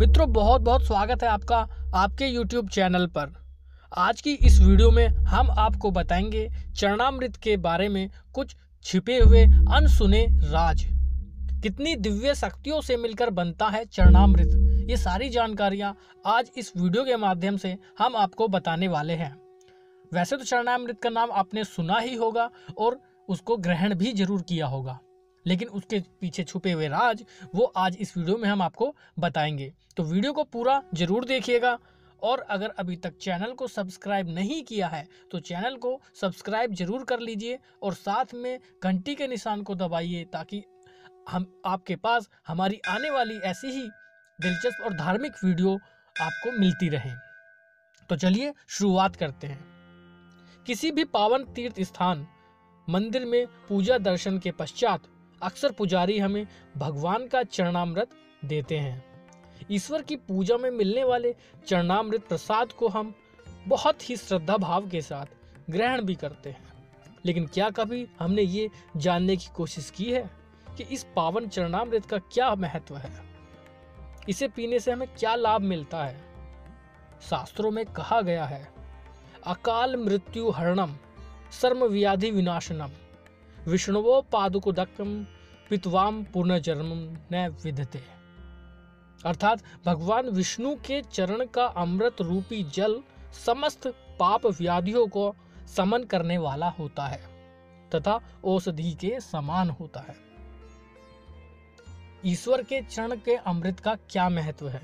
मित्रों, बहुत बहुत स्वागत है आपका आपके YouTube चैनल पर। आज की इस वीडियो में हम आपको बताएंगे चरणामृत के बारे में कुछ छिपे हुए अनसुने राज। कितनी दिव्य शक्तियों से मिलकर बनता है चरणामृत, ये सारी जानकारियां आज इस वीडियो के माध्यम से हम आपको बताने वाले हैं। वैसे तो चरणामृत का नाम आपने सुना ही होगा और उसको ग्रहण भी जरूर किया होगा, लेकिन उसके पीछे छुपे हुए राज वो आज इस वीडियो में हम आपको बताएंगे। तो वीडियो को पूरा जरूर देखिएगा और अगर अभी तक चैनल को सब्सक्राइब नहीं किया है तो चैनल को सब्सक्राइब जरूर कर लीजिए और साथ में घंटी के निशान को दबाइए ताकि हम आपके पास हमारी आने वाली ऐसी ही दिलचस्प और धार्मिक वीडियो आपको मिलती रहे। तो चलिए शुरुआत करते हैं। किसी भी पावन तीर्थ स्थान मंदिर में पूजा दर्शन के पश्चात अक्सर पुजारी हमें भगवान का चरणामृत देते हैं। ईश्वर की पूजा में मिलने वाले चरणामृत प्रसाद को हम बहुत ही श्रद्धा भाव के साथ ग्रहण भी करते हैं, लेकिन क्या कभी हमने ये जानने की कोशिश की है कि इस पावन चरणामृत का क्या महत्व है, इसे पीने से हमें क्या लाभ मिलता है। शास्त्रों में कहा गया है, अकाल मृत्यु हरणम सर्व व्याधि विनाशनम विष्णुवो पादुकोदकम पितवाम पुनर्जन्म न विधते। अर्थात भगवान विष्णु के चरण का अमृत रूपी जल समस्त पाप व्याधियों को समन करने वाला होता है तथा औषधि के समान होता है। ईश्वर के चरण के अमृत का क्या महत्व है?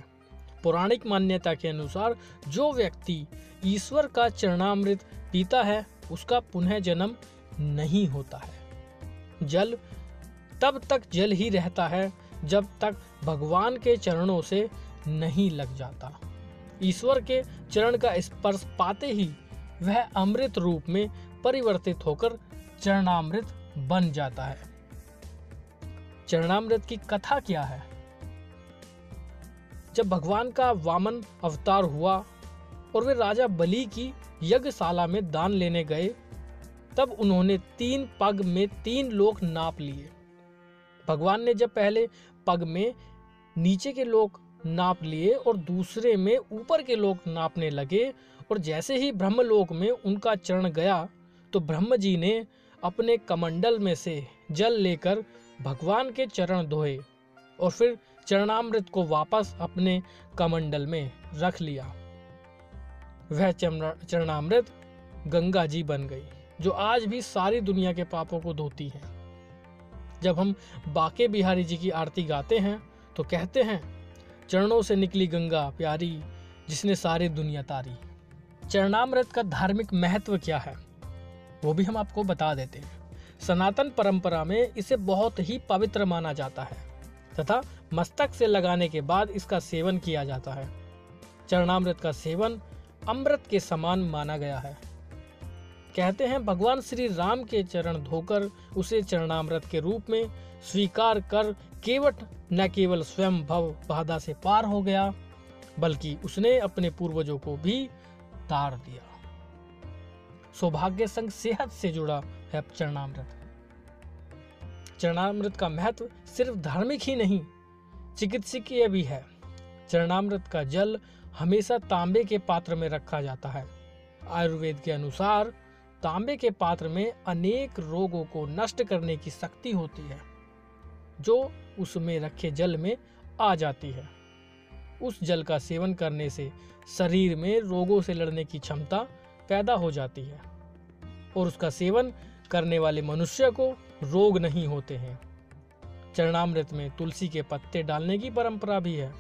पौराणिक मान्यता के अनुसार जो व्यक्ति ईश्वर का चरणामृत पीता है उसका पुनः जन्म नहीं होता है। जल तब तक जल ही रहता है जब तक भगवान के चरणों से नहीं लग जाता। ईश्वर के चरण का स्पर्श पाते ही वह अमृत रूप में परिवर्तित होकर चरणामृत बन जाता है। चरणामृत की कथा क्या है? जब भगवान का वामन अवतार हुआ और वे राजा बलि की यज्ञशाला में दान लेने गए, तब उन्होंने 3 पग में 3 लोक नाप लिए। भगवान ने जब पहले पग में नीचे के लोक नाप लिए और दूसरे में ऊपर के लोक नापने लगे, और जैसे ही ब्रह्मलोक में उनका चरण गया तो ब्रह्म जी ने अपने कमंडल में से जल लेकर भगवान के चरण धोए और फिर चरणामृत को वापस अपने कमंडल में रख लिया। वह चरणामृत गंगा जी बन गई, जो आज भी सारी दुनिया के पापों को धोती है। जब हम बाके बिहारी जी की आरती गाते हैं तो कहते हैं, चरणों से निकली गंगा प्यारी जिसने सारी दुनिया तारी। चरणामृत का धार्मिक महत्व क्या है वो भी हम आपको बता देते हैं। सनातन परंपरा में इसे बहुत ही पवित्र माना जाता है तथा मस्तक से लगाने के बाद इसका सेवन किया जाता है। चरणामृत का सेवन अमृत के समान माना गया है। कहते हैं भगवान श्री राम के चरण धोकर उसे चरणामृत के रूप में स्वीकार कर केवट न केवल स्वयं भव बाधा से पार हो गया, बल्कि उसने अपने पूर्वजों को भी तार दिया। सौभाग्य संग सेहत से जुड़ा है चरणामृत। चरणामृत का महत्व सिर्फ धार्मिक ही नहीं, चिकित्सकीय भी है। चरणामृत का जल हमेशा तांबे के पात्र में रखा जाता है। आयुर्वेद के अनुसार तांबे के पात्र में अनेक रोगों को नष्ट करने की शक्ति होती है, जो उसमें रखे जल में आ जाती है। उस जल का सेवन करने से शरीर में रोगों से लड़ने की क्षमता पैदा हो जाती है और उसका सेवन करने वाले मनुष्य को रोग नहीं होते हैं। चरणामृत में तुलसी के पत्ते डालने की परंपरा भी है,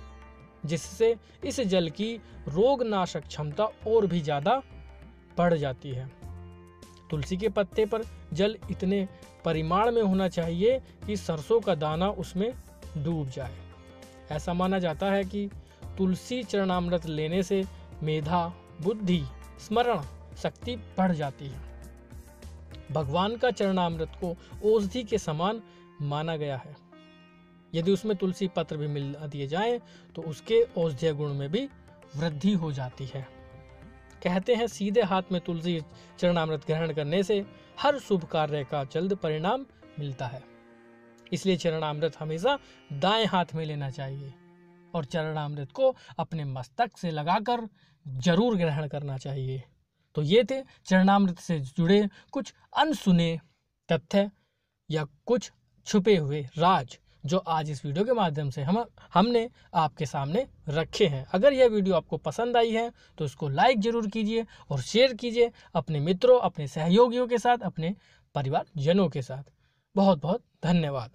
जिससे इस जल की रोगनाशक क्षमता और भी ज्यादा बढ़ जाती है। तुलसी के पत्ते पर जल इतने परिमाण में होना चाहिए कि सरसों का दाना उसमें डूब जाए। ऐसा माना जाता है कि तुलसी चरणामृत लेने से मेधा, बुद्धि, स्मरण शक्ति बढ़ जाती है। भगवान का चरणामृत को औषधि के समान माना गया है। यदि उसमें तुलसी पत्र भी मिला दिए जाएं तो उसके औषधीय गुण में भी वृद्धि हो जाती है। कहते हैं सीधे हाथ में तुलसी चरणामृत ग्रहण करने से हर शुभ कार्य का जल्द परिणाम मिलता है। इसलिए चरणामृत हमेशा दाएं हाथ में लेना चाहिए। और चरणामृत को अपने मस्तक से लगाकर जरूर ग्रहण करना चाहिए। तो ये थे चरणामृत से जुड़े कुछ अनसुने तथ्य या कुछ छुपे हुए राज जो आज इस वीडियो के माध्यम से हमने आपके सामने रखे हैं। अगर यह वीडियो आपको पसंद आई है तो इसको लाइक ज़रूर कीजिए और शेयर कीजिए अपने मित्रों, अपने सहयोगियों के साथ, अपने परिवारजनों के साथ। बहुत बहुत धन्यवाद।